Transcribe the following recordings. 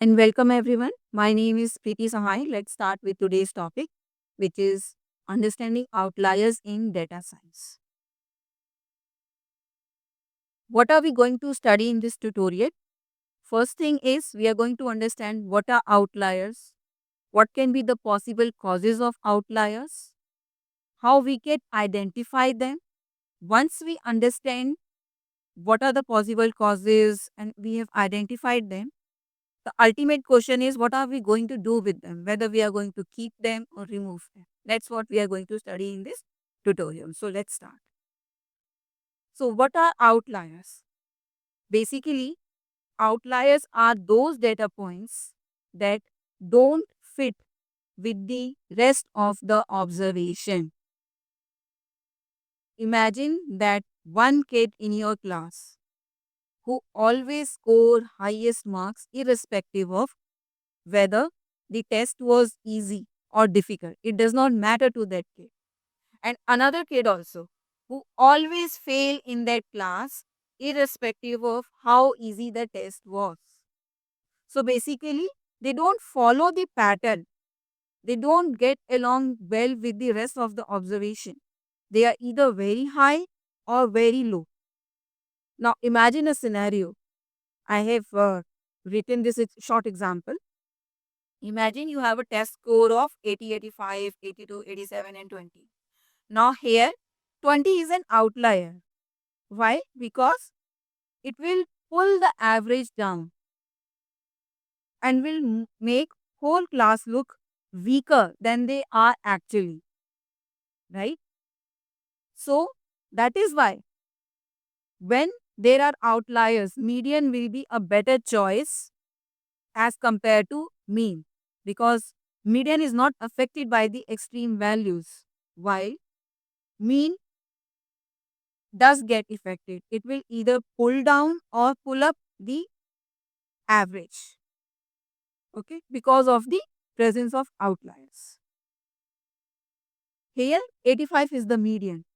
And welcome everyone. My name is Preeti Sahai. Let's start with today's topic, which is understanding outliers in data science. What are we going to study in this tutorial? First thing is we are going to understand what are outliers, what can be the possible causes of outliers, how we can identify them. Once we understand what are the possible causes and we have identified them, the ultimate question is what are we going to do with them, whether we are going to keep them or remove them. That's what we are going to study in this tutorial. So let's start. So what are outliers? Basically, outliers are those data points that don't fit with the rest of the observation. Imagine that one kid in your class who always score highest marks irrespective of whether the test was easy or difficult. It does not matter to that kid. And another kid also who always fail in that class irrespective of how easy the test was. So basically, they don't follow the pattern. They don't get along well with the rest of the observation. They are either very high or very low. Now imagine a scenario. I have written this short example. Imagine you have a test score of 80, 85, 82, 87, and 20. Now here 20 is an outlier. Why? Because it will pull the average down and will make whole class look weaker than they are actually, right? So that is why when there are outliers, median will be a better choice as compared to mean, because median is not affected by the extreme values, while mean does get affected. It will either pull down or pull up the average, okay, because of the presence of outliers. Here 85 is the median,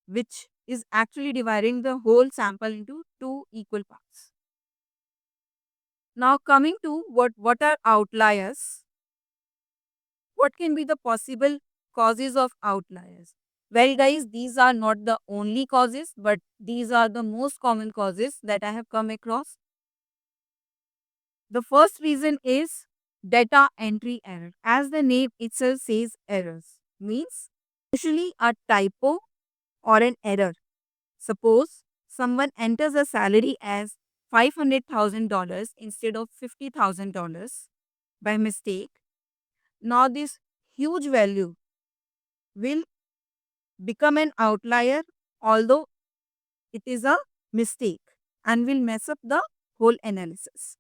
which is actually dividing the whole sample into two equal parts. Now coming to what are outliers? What can be the possible causes of outliers? Well guys, these are not the only causes, but these are the most common causes that I have come across. The first reason is data entry error. As the name itself says, errors means usually a typo or an error. Suppose someone enters a salary as $500,000 instead of $50,000 by mistake. Now this huge value will become an outlier, although it is a mistake, and will mess up the whole analysis.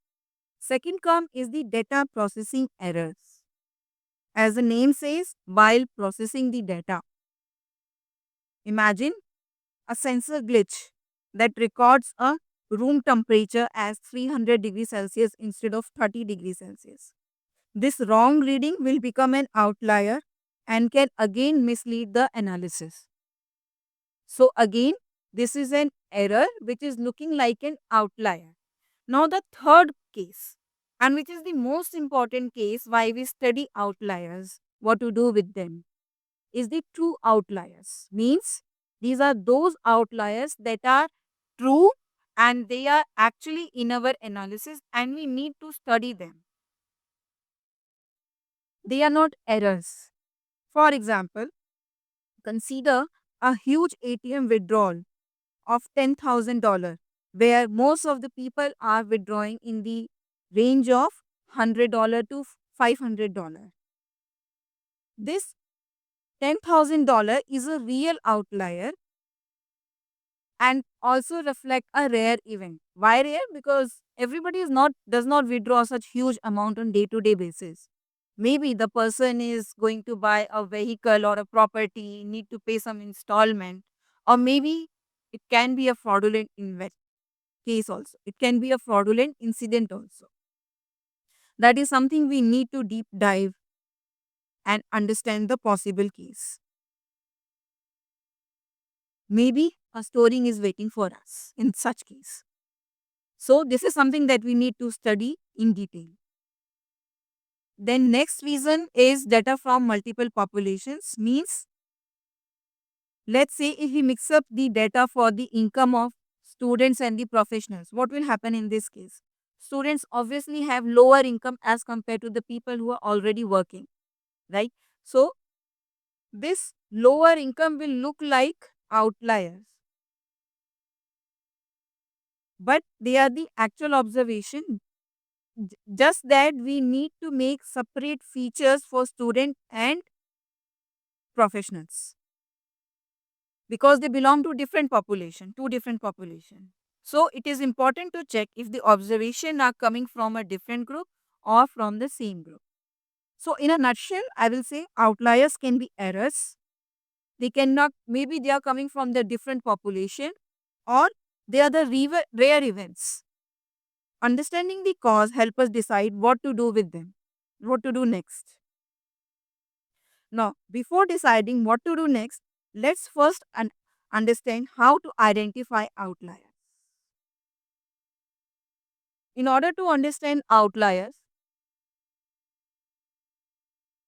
Second term is the data processing errors. As the name says, while processing the data, imagine a sensor glitch that records a room temperature as 300 degrees Celsius instead of 30 degrees Celsius. This wrong reading will become an outlier and can again mislead the analysis. So again, this is an error which is looking like an outlier. Now the third case, and which is the most important case why we study outliers, what to do with them, is the true outliers. Means these are those outliers that are true and they are actually in our analysis and we need to study them. They are not errors. For example, consider a huge ATM withdrawal of $10,000 where most of the people are withdrawing in the range of $100 to $500. This $10,000 is a real outlier and also reflect a rare event. Why rare? Because everybody does not withdraw such huge amount on day-to-day basis. Maybe the person is going to buy a vehicle or a property, need to pay some installment, or maybe it can be a fraudulent invest case also. It can be a fraudulent incident also. That is something we need to deep dive and understand the possible case. Maybe a storing is waiting for us in such case. So this is something that we need to study in detail. Then next reason is data from multiple populations. Means, let's say if we mix up the data for the income of students and the professionals, what will happen in this case? Students obviously have lower income as compared to the people who are already working, right? So this lower income will look like outliers, but they are the actual observation. Just that we need to make separate features for student and professionals because they belong to different population, two different population. So it is important to check if the observation are coming from a different group or from the same group. So in a nutshell, I will say outliers can be errors. They cannot, maybe they are coming from the different population, or they are the rare events. Understanding the cause help us decide what to do with them, what to do next. Now, before deciding what to do next, let's first understand how to identify outliers. In order to understand outliers,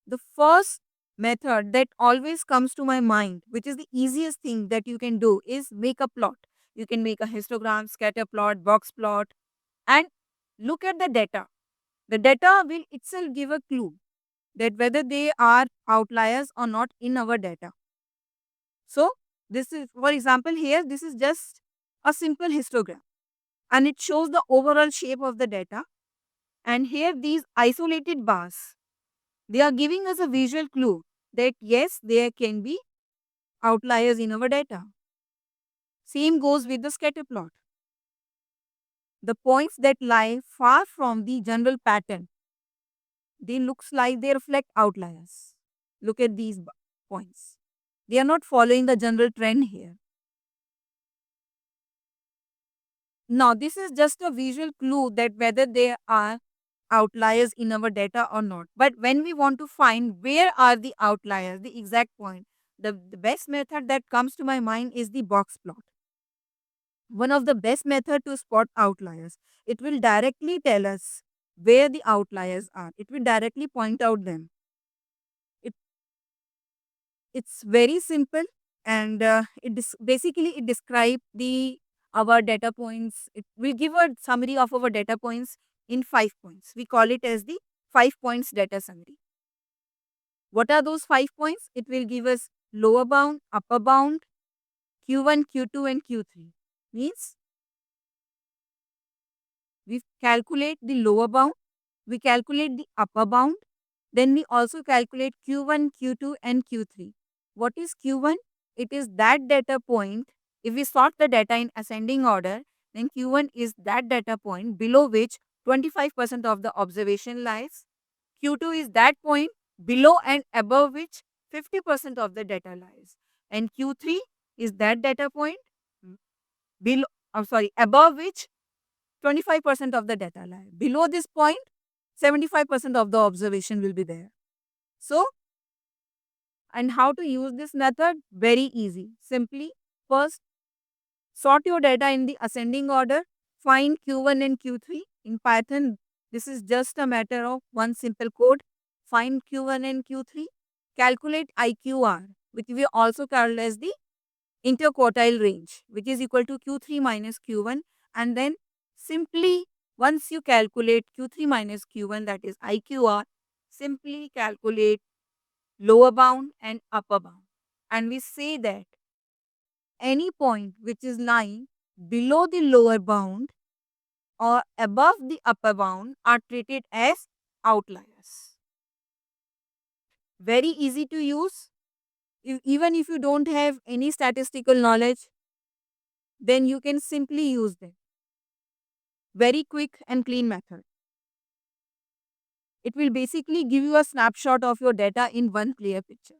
the first method that always comes to my mind, which is the easiest thing that you can do, is make a plot. You can make a histogram, scatter plot, box plot, and look at the data. The data will itself give a clue that whether they are outliers or not in our data. So, this is, for example, here this is just a simple histogram and it shows the overall shape of the data. And here these isolated bars, they are giving us a visual clue that yes, there can be outliers in our data. Same goes with the scatter plot. The points that lie far from the general pattern, they looks like they reflect outliers. Look at these points. They are not following the general trend here. Now, this is just a visual clue that whether there are outliers in our data or not. But when we want to find where are the outliers, the exact point, the best method that comes to my mind is the box plot. One of the best method to spot outliers. It will directly tell us where the outliers are. It will directly point out them. It, it's very simple, and basically it describe the our data points. It will give a summary of our data points in 5 points. We call it as the 5 points data summary. What are those 5 points? It will give us lower bound, upper bound, Q1, Q2 and Q3. Means we calculate the lower bound, we calculate the upper bound, then we also calculate Q1, Q2 and Q3. What is Q1? It is that data point. If we sort the data in ascending order, then Q1 is that data point below which 25% of the observation lies. Q2 is that point below and above which 50% of the data lies. And Q3 is that data point below, above which 25% of the data lie. Below this point, 75% of the observation will be there. So, and how to use this method? Very easy. Simply, first, sort your data in the ascending order. Find Q1 and Q3. In Python, this is just a matter of one simple code. Find Q1 and Q3. Calculate IQR, which we also called as the interquartile range, which is equal to Q3 minus Q1. And then simply, once you calculate Q3 minus Q1, that is IQR, simply calculate lower bound and upper bound. And we say that any point which is lying below the lower bound or above the upper bound are treated as outliers. Very easy to use. Even if you don't have any statistical knowledge, then you can simply use them. Very quick and clean method. It will basically give you a snapshot of your data in one clear picture.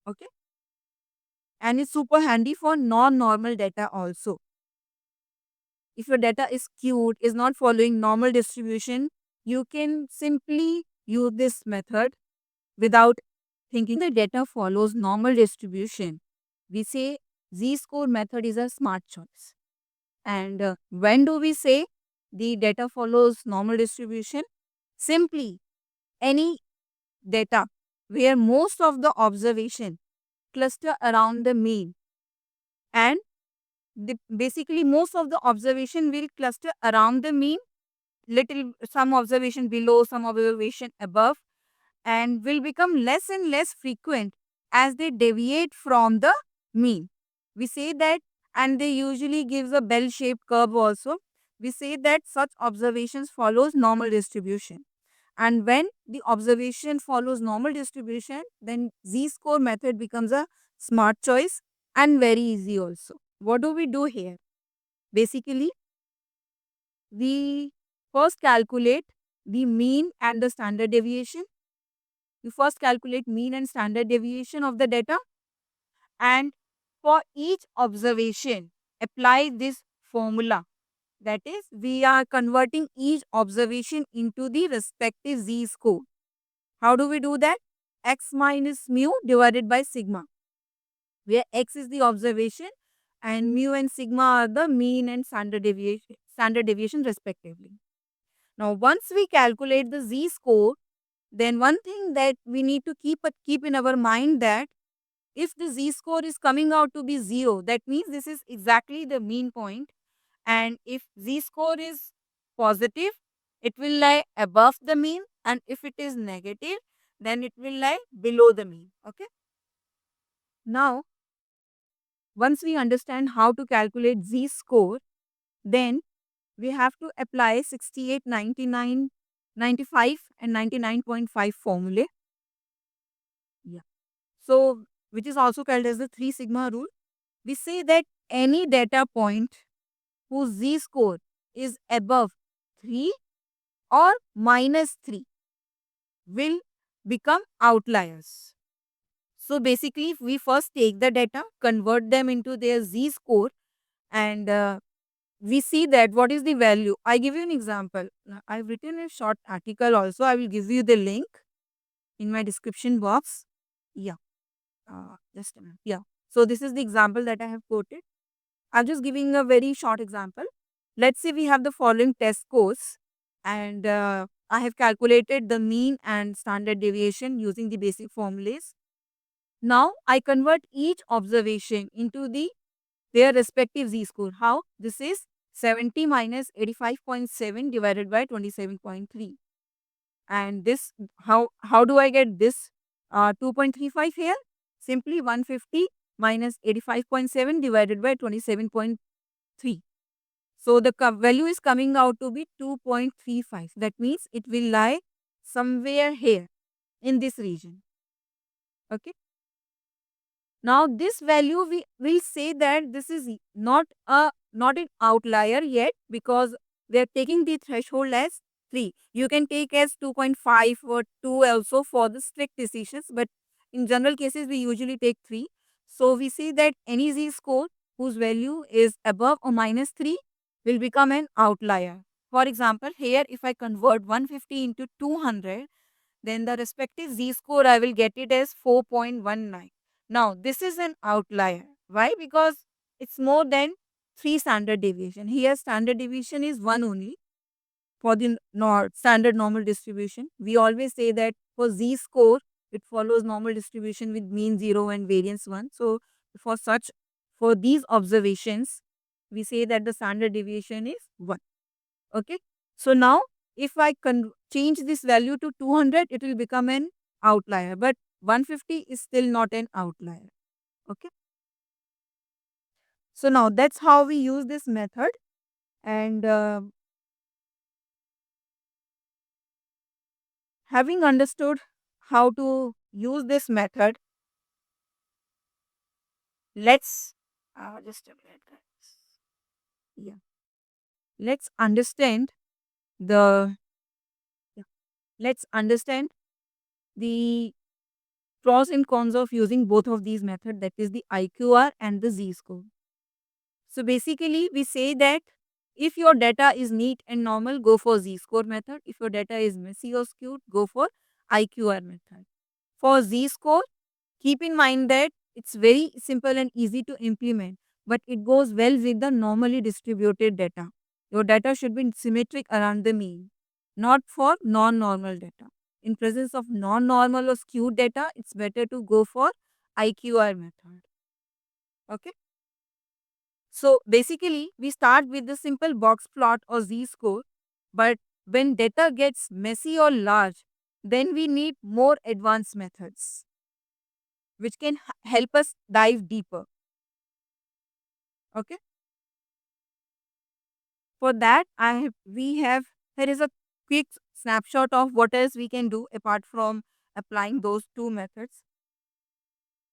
Okay. And it's super handy for non-normal data also. If your data is skewed, is not following normal distribution, you can simply use this method without thinking the data follows normal distribution. We say Z-score method is a smart choice. And when do we say the data follows normal distribution? Simply any data where most of the observation cluster around the mean, and basically most of the observation will cluster around the mean, little some observation below, some observation above, and will become less and less frequent as they deviate from the mean. We say that, and they usually gives a bell-shaped curve also. We say that such observations follows normal distribution. And when the observation follows normal distribution, then z-score method becomes a smart choice and very easy also. What do we do here? Basically, we first calculate the mean and the standard deviation. You first calculate mean and standard deviation of the data, and for each observation apply this formula. That is, we are converting each observation into the respective z-score. How do we do that? X minus mu divided by sigma, where x is the observation and mu and sigma are the mean and standard deviation respectively. Now, once we calculate the z-score, then one thing that we need to keep in our mind, that if the z-score is coming out to be 0, that means this is exactly the mean point. And if z-score is positive, it will lie above the mean. And if it is negative, then it will lie below the mean. Okay. Now, once we understand how to calculate z-score, then we have to apply 68, 99, 95 and 99.5 formulae. Yeah. So, which is also called as the 3 sigma rule. We say that any data point whose z-score is above 3 or minus 3 will become outliers. So basically, if we first take the data, convert them into their z-score, and we see that what is the value. I give you an example. I've written a short article also. I will give you the link in my description box. Yeah. Just a minute. Yeah. So this is the example that I have quoted. I'm just giving a very short example. Let's say we have the following test scores, and I have calculated the mean and standard deviation using the basic formulas. Now I convert each observation into their respective z-score. How? This is 70 minus 85.7 divided by 27.3. And this, how do I get this 2.35 here? Simply 150 minus 85.7 divided by 27.3. So the value is coming out to be 2.35. That means it will lie somewhere here in this region. Okay. Now this value, we will say that this is not an outlier yet, because we are taking the threshold as 3. You can take as 2.5 or 2 also for the strict decisions, but in general cases we usually take 3. So we see that any z-score whose value is above or minus 3 will become an outlier. For example, here if I convert 150 into 200, then the respective z-score I will get it as 4.19. Now, this is an outlier. Why? Because it's more than 3 standard deviation. Here, standard deviation is 1 only for the standard normal distribution. We always say that for z-score, it follows normal distribution with mean 0 and variance 1. So, for these observations, we say that the standard deviation is 1. Okay. So, now if I change this value to 200, it will become an outlier. But 150 is still not an outlier. Okay. So now that's how we use this method. And having understood how to use this method, let's just a minute, guys. Yeah. Let's understand the yeah, let's understand the pros and cons of using both of these methods, that is the IQR and the z-score. So basically, we say that if your data is neat and normal, go for z-score method. If your data is messy or skewed, go for IQR method. For z-score, keep in mind that it's very simple and easy to implement, but it goes well with the normally distributed data. Your data should be symmetric around the mean, not for non-normal data. In presence of non-normal or skewed data, it's better to go for IQR method. Okay. So basically, we start with the simple box plot or z-score, but when data gets messy or large, then we need more advanced methods which can help us dive deeper. Okay. For that, we have here is a quick snapshot of what else we can do apart from applying those two methods.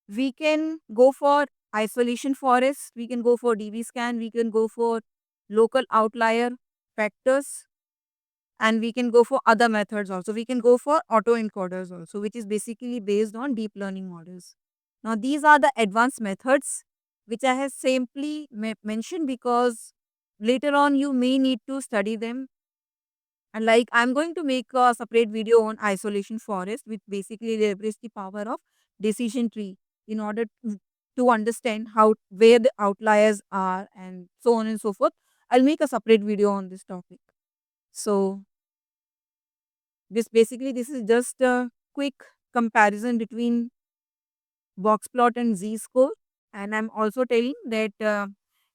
We can go for isolation forests, we can go for DB scan, we can go for local outlier factors, and we can go for other methods also. We can go for autoencoders also, which is basically based on deep learning models. Now, these are the advanced methods which I have simply mentioned because later on you may need to study them. And like I'm going to make a separate video on isolation forest, which basically leverages the power of decision tree in order to understand how where the outliers are and so on and so forth. I'll make a separate video on this topic. So this is just a quick comparison between box plot and z score, and I'm also telling that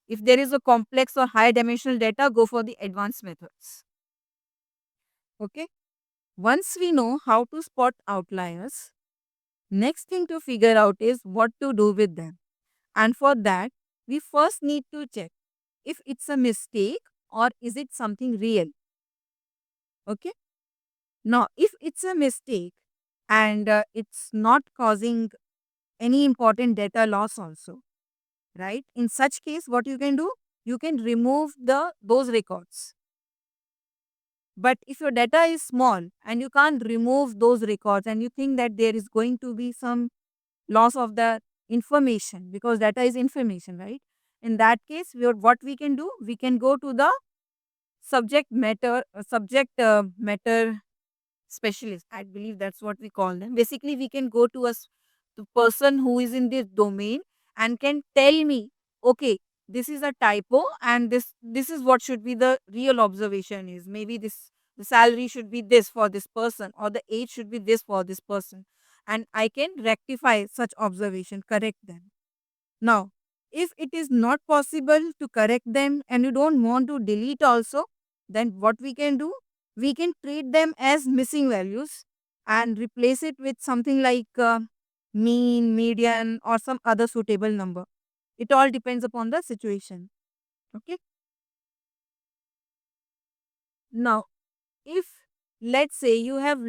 if there is a complex or high dimensional data, go for the advanced methods. Okay. Once we know how to spot outliers, next thing to figure out is what to do with them. And for that, we first need to check if it's a mistake or is it something real. Okay. Now, if it's a mistake and it's not causing any important data loss also, right? In such case, what you can do, you can remove those records. But if your data is small and you can't remove those records and you think that there is going to be some loss of the information because data is information, right? In that case, what we can do, we can go to the subject matter specialist. I believe that's what we call them. Basically, we can go to the person who is in this domain and can tell me, okay, this is a typo and this is what should be the real observation is. Maybe the salary should be this for this person or the age should be this for this person. And I can rectify such observation, correct them. Now, if it is not possible to correct them and you don't want to delete also, then what we can do, we can treat them as missing values and replace it with something like mean, median, or some other suitable number. It all depends upon the situation. Okay. Now, if let's say you have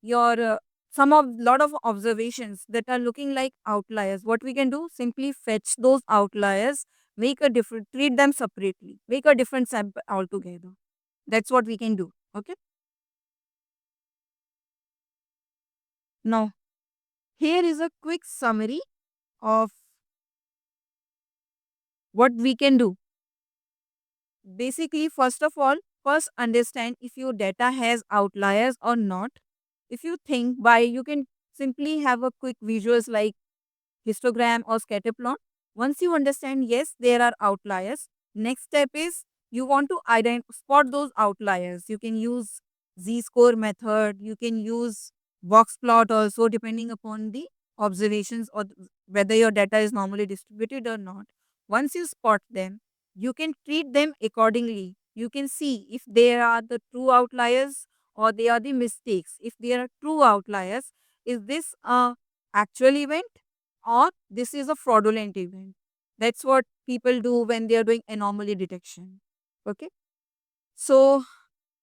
your some of lot of observations that are looking like outliers, what we can do, simply fetch those outliers, make a different, treat them separately, make a different sample altogether. That's what we can do. Okay. Now, here is a quick summary of what we can do. Basically, first of all, first understand if your data has outliers or not. If you think by, you can simply have a quick visuals like histogram or scatter plot. Once you understand, yes, there are outliers. Next step is you want to spot those outliers. You can use z-score method. You can use box plot also, depending upon the observations or whether your data is normally distributed or not. Once you spot them, you can treat them accordingly. You can see if they are the true outliers or they are the mistakes. If they are true outliers, is this a actual event or this is a fraudulent event? That's what people do when they are doing anomaly detection. Okay. So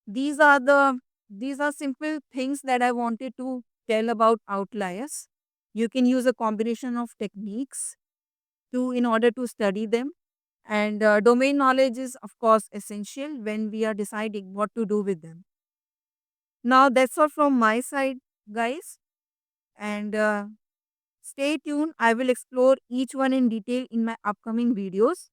these are simple things that I wanted to tell about outliers. You can use a combination of techniques to in order to study them, and domain knowledge is of course essential when we are deciding what to do with them. Now that's all from my side, guys, and stay tuned. I will explore each one in detail in my upcoming videos.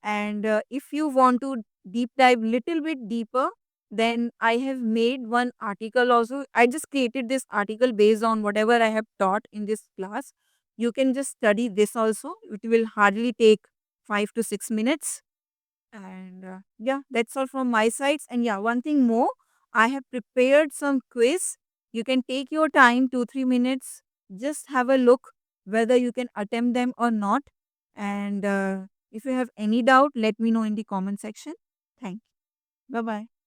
And if you want to deep dive little bit deeper, then I have made one article also. I just created this article based on whatever I have taught in this class. You can just study this also. It will hardly take 5 to 6 minutes. And yeah, that's all from my sides. And yeah, one thing more, I have prepared some quiz. You can take your time, 2 3 minutes. Just have a look whether you can attempt them or not. And if you have any doubt, let me know in the comment section. Thank you. Bye bye.